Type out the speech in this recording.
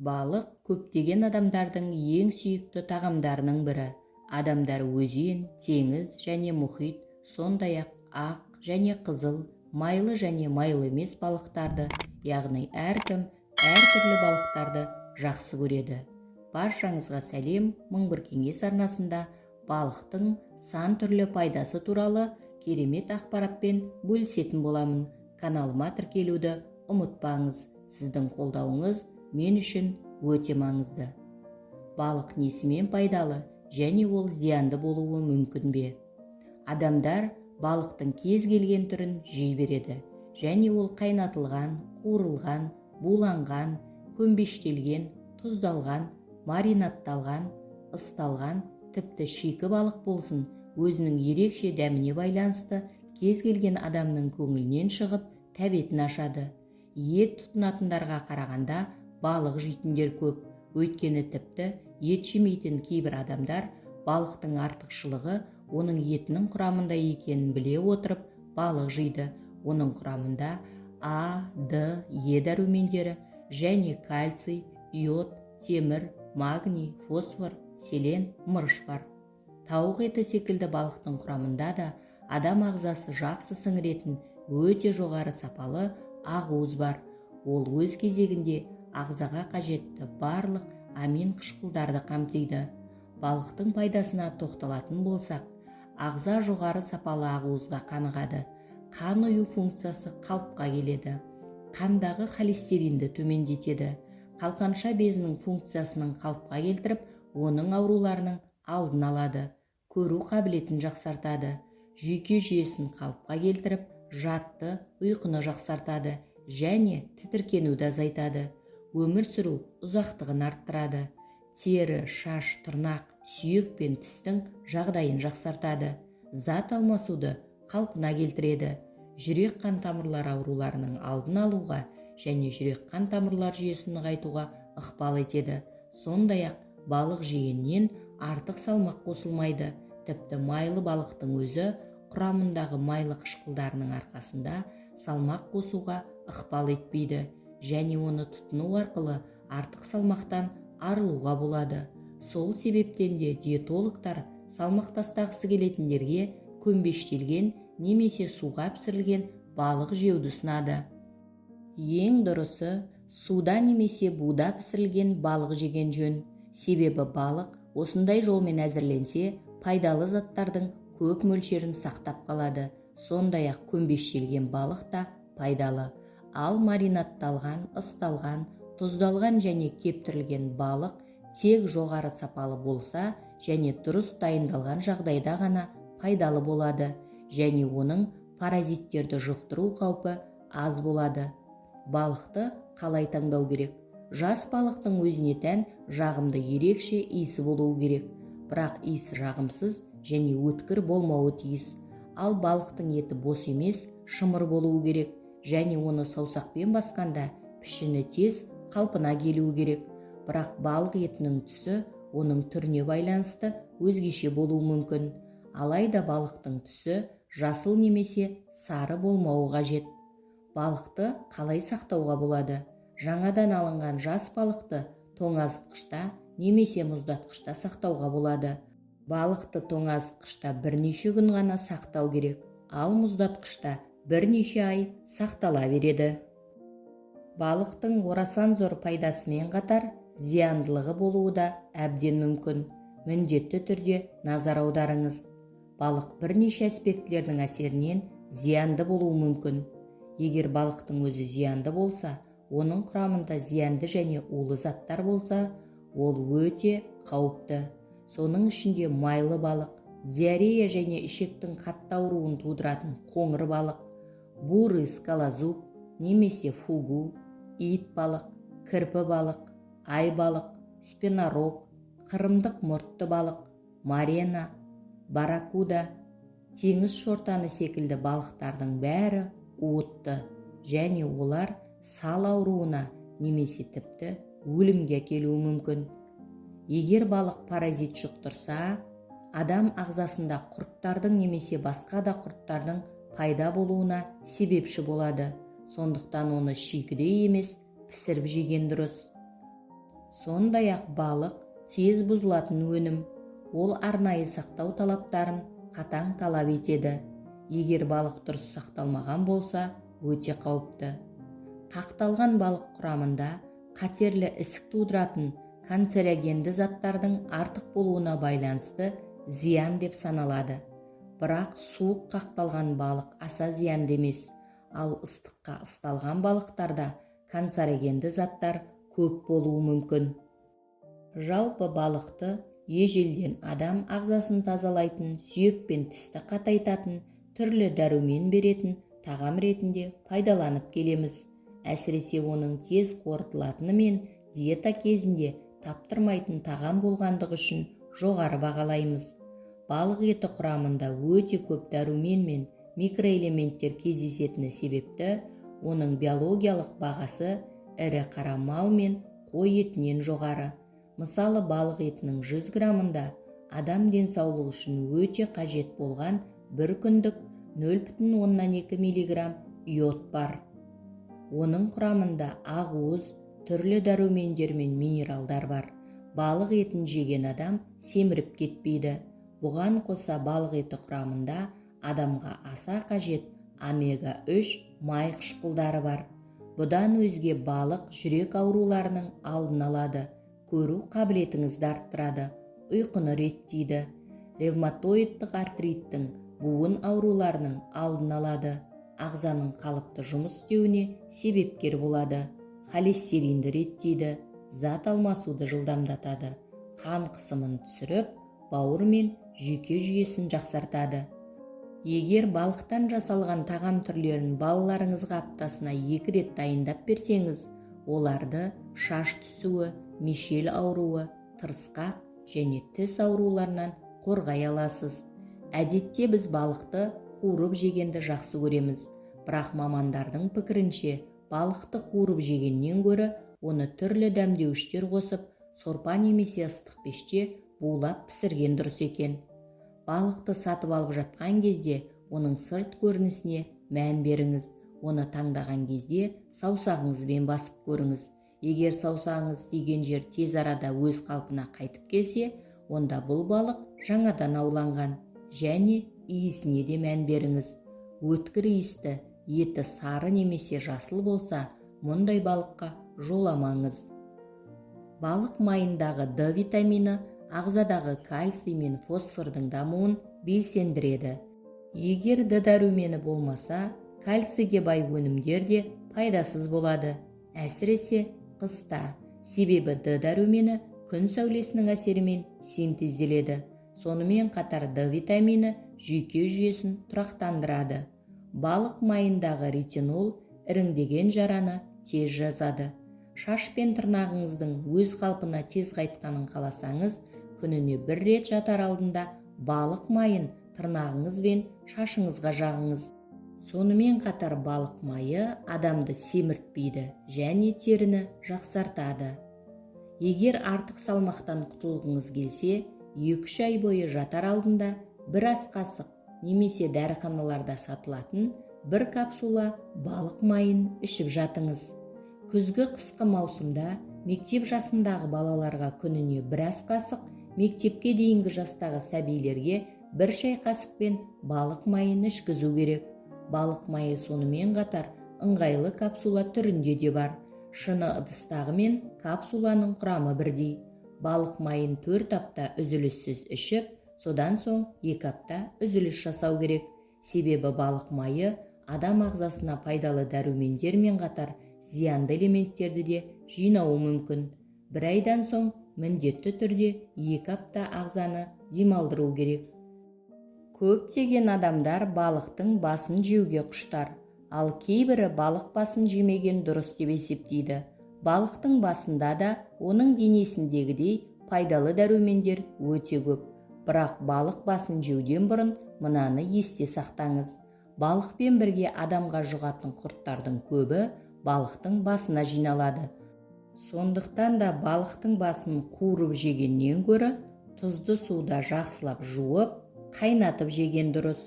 Балық көптеген адамдардың ең сүйікті тағамдарының бірі. Адамдар өзен, теңіз және мұхит, сондай-ақ ақ және қызыл, майлы және майлы емес балықтарды, яғни әркім әртүрлі балықтарды жақсы көреді. Баршаңызға сәлем, мың бір кеңес арнасында балықтың сан түрлі пайдасы туралы керемет ақпаратпен бөлісетін боламын. Каналыма тіркелуді ұмытпаңыз. Сіздің қолдауыңыз мен үшін өте маңызды. Балық несімен пайдалы және ол зиянды болуы мүмкін бе? Адамдар балықтың кез келген түрін жей береді және ол қайнатылған, қуырылған, буланған, көмбештелген, тұздалған, маринадталған, ысталған, тіпті шикі балық болсын, өзінің ерекше дәміне байланысты кез келген адамның көңілінен шығып, тәбетін ашады. Ет тұтынатындарға қарағанда балық жейтіндер көп, өйткені тіпті ет жемейтін кейбір адамдар балықтың артықшылығы оның етінің құрамында екенін біле отырып балық жейді. Оның құрамында А, Д, Е дәрумендері және кальций, иод, темір, магний, фосфор, селен, мырыш бар. Тауық еті секілді балықтың құрамында да адам ағзасы жақсы сіңіретін өте жоғары сапалы ақуыз бар. Ол өз кезегінде ағзаға қажетті барлық амин қышқылдарды қамтиды. Балықтың пайдасына тоқталатын болсақ, ағза жоғары сапалы ақуызға қанығады. Қан ұю функциясы қалыпқа келеді. Қандағы холестеринді төмендетеді. Қалқанша безінің функциясының қалыпқа келтіріп, оның ауруларының алдын алады. Көру қабілетін жақсартады. Жүйке жүйесін қалыпқа келтіріп, жатты, ұйқыны жақсартады және тітіркенуді азайтады. Өмір сүру ұзақтығын арттырады. Тері, шаш, тырнақ, сүйек пен тістің жағдайын жақсартады. Зат алмасуды қалпына келтіреді. Жүрек қан тамырлары ауруларының алдын алуға және жүрек қан тамырлар жүйесін нығайтуға ықпал етеді. Сондай-ақ балық жегеннен артық салмақ қосылмайды. Тіпті майлы балықтың өзі құрамындағы майлы қышқылдарының арқасында салмақ қосуға ықпал етпейді және оны тұтыну арқылы артық салмақтан арылуға болады. Сол себептен де диетологтар салмақ тастағысы келетіндерге көмбештелген немесе суға пісірілген балық жеуді ұсынады. Ең дұрысы суда немесе буда пісірілген балық жеген жөн. Себебі балық осындай жолмен әзірленсе, пайдалы заттардың көп мөлшерін сақтап қалады. Сондай-ақ көмбештелген балық та пайдалы. Ал маринадталған, ысталған, тұздалған және кептірілген балық тек жоғары сапалы болса және дұрыс дайындалған жағдайда ғана пайдалы болады және оның паразиттерді жұқтыру қаупі аз болады. Балықты қалай таңдау керек? Жас балықтың өзіне тән жағымды ерекше иісі болуы керек, бірақ иісі жағымсыз және өткір болмауы тиіс. Ал балықтың еті бос емес, шымыр болуы керек және оны саусақпен басқанда пішіні тез қалпына келуі керек. Бірақ балық етінің түсі оның түріне байланысты өзгеше болуы мүмкін. Алайда балықтың түсі жасыл немесе сары болмауы қажет. Балықты қалай сақтауға болады? Жаңадан алынған жас балықты тоңазытқышта немесе мұздатқышта сақтауға болады. Балықты тоңазытқышта бірнеше күн ғана сақтау керек, ал мұздатқышта бірнеше ай сақтала береді. Балықтың орасан зор пайдасымен қатар зияндылығы болуы да әбден мүмкін. Міндетті түрде назар аударыңыз. Балық бірнеше аспектілердің әсерінен зиянды болуы мүмкін. Егер балықтың өзі зиянды болса, оның құрамында зиянды және улы заттар болса, ол өте қауіпті. Соның ішінде майлы балық, диарея және ішектің қатты ауруын тудыратын қоңыр балық, бурый скалозуб немесе фугу, ит балық, кірпі балық, ай балық, спинорог, қырымдық мұртты балық, марена, барракуда, теңіз шортаны секілді балықтардың бәрі уытты және олар сал ауруына немесе тіпті өлімге әкелуі мүмкін. Егер балық паразит жұқтырса, адам ағзасында құрттардың немесе басқа да құрттардың пайда болуына себепші болады. Сондықтан оны шикідей емес, пісіріп жеген дұрыс. Сондай-ақ балық тез бұзылатын өнім. Ол арнайы сақтау талаптарын қатаң талап етеді. Егер балық дұрыс сақталмаған болса, өте қауіпті. Қақталған балық құрамында қатерлі ісік тудыратын канцерогенді заттардың артық болуына байланысты зиян деп саналады. Бірақ суық қақталған балық аса зиянды емес, ал ыстыққа ысталған балықтарда канцерогенді заттар көп болуы мүмкін. Жалпы балықты ежелден адам ағзасын тазалайтын, сүйек пен тісті қатайтатын, түрлі дәрумен беретін тағам ретінде пайдаланып келеміз. Әсіресе оның тез қорытылатыны мен диета кезінде таптырмайтын тағам болғандығы үшін жоғары бағалаймыз. Балық еті құрамында өте көп дәрумен мен микроэлементтер кездесетіні себепті, оның биологиялық бағасы ірі қара мал мен қой етінен жоғары. Мысалы, балық етінің 100 граммында адам денсаулығы үшін өте қажет болған 1 күндік 0,2 мг йод бар. Оның құрамында ақуыз, түрлі дәрумендер мен минералдар бар. Балық етін жеген адам семіріп кетпейді. Бұған қоса балық еті құрамында адамға аса қажет омега-3 май қышқылдары бар. Бұдан өзге балық жүрек ауруларының алдын алады, көру қабілетіңізді арттырады, ұйқыны реттейді, ревматоидтық артриттің, буын ауруларының алдын алады, ағзаның қалыпты жұмыс істеуіне себепкер болады, холестеринді реттейді, зат алмасуды жылдамдатады, қан қысымын түсіріп, бауыр мен жүйке жүйесін жақсартады. Егер балықтан жасалған тағам түрлерін балаларыңызға аптасына 2 рет дайындап берсеңіз, оларды шаш түсуі, мешел ауруы, тырысқақ және тіс ауруларынан қорғай аласыз. Әдетте біз балықты қуырып жегенді жақсы көреміз, бірақ мамандардың пікірінше балықты қуырып жегеннен гөрі оны түрлі дәмдеуіштер қосып, сорпа немесе ыстық пеште булап пісірген дұрыс екен. Балықты сатып алып жатқан кезде оның сырт көрінісіне мән беріңіз. Оны таңдаған кезде саусағыңызбен басып көріңіз. Егер саусағыңыз тиген жер тез арада өз қалпына қайтып келсе, онда бұл балық жаңадан ауланған. Және иісіне де мән беріңіз. Өткір иісті, еті сары немесе жасыл болса, мұндай балыққа жоламаңыз. Балық майындағы D витамині ағзадағы кальций мен фосфордың дамуын белсендіреді. Егер D дәрумені болмаса, кальцийге бай өнімдер де пайдасыз болады, әсіресе қыста. Себебі D дәрумені күн сәулесінің әсерімен синтезделеді. Сонымен қатар D витамині жүйке жүйесін тұрақтандырады. Балық майындағы ретинол іріңдеген жараны тез жазады. Шаш пен тырнағыңыздың өз қалпына тез қайтқанын қаласаңыз, күніне 1 рет жатар алдында балық майын тырнағыңыз бен шашыңызға жағыңыз. Сонымен қатар балық майы адамды семіртпейді және теріні жақсартады. Егер артық салмақтан құтылғыңыз келсе, 2-3 ай бойы жатар алдында 1 ас қасық немесе дәріханаларда сатылатын 1 капсула балық майын ішіп жатыңыз. Күзгі қысқы маусымда мектеп жасындағы балаларға күніне 1 ас қасық, мектепке дейінгі жастағы сәбилерге 1 шай қасықпен балық майын ішкізу керек. Балық майы сонымен қатар ыңғайлы капсула түрінде де бар. Шыны ыдыстағы мен капсуланың құрамы бірдей. Балық майын 4 апта үзіліссіз ішіп, содан соң 2 апта үзіліс жасау керек. Себебі балық майы адам ағзасына пайдалы дәрумендермен қатар зиянды элементтерді де жинауы мүмкін. 1 айдан соң міндетті түрде 2 апта ағзаны демалдыру керек. Көптеген адамдар балықтың басын жеуге құштар, ал кейбірі балық басын жемеген дұрыс деп есептейді. Балықтың басында да оның денесіндегідей пайдалы дәрумендер өте көп. Бірақ балық басын жеуден бұрын мынаны есте сақтаңыз. Балықпен бірге адамға жұғатын құрттардың көбі балықтың басына жиналады. Сондықтан да балықтың басын қуырып жегеннен гөрі тұзды суда жақсылап жуып, қайнатып жеген дұрыс.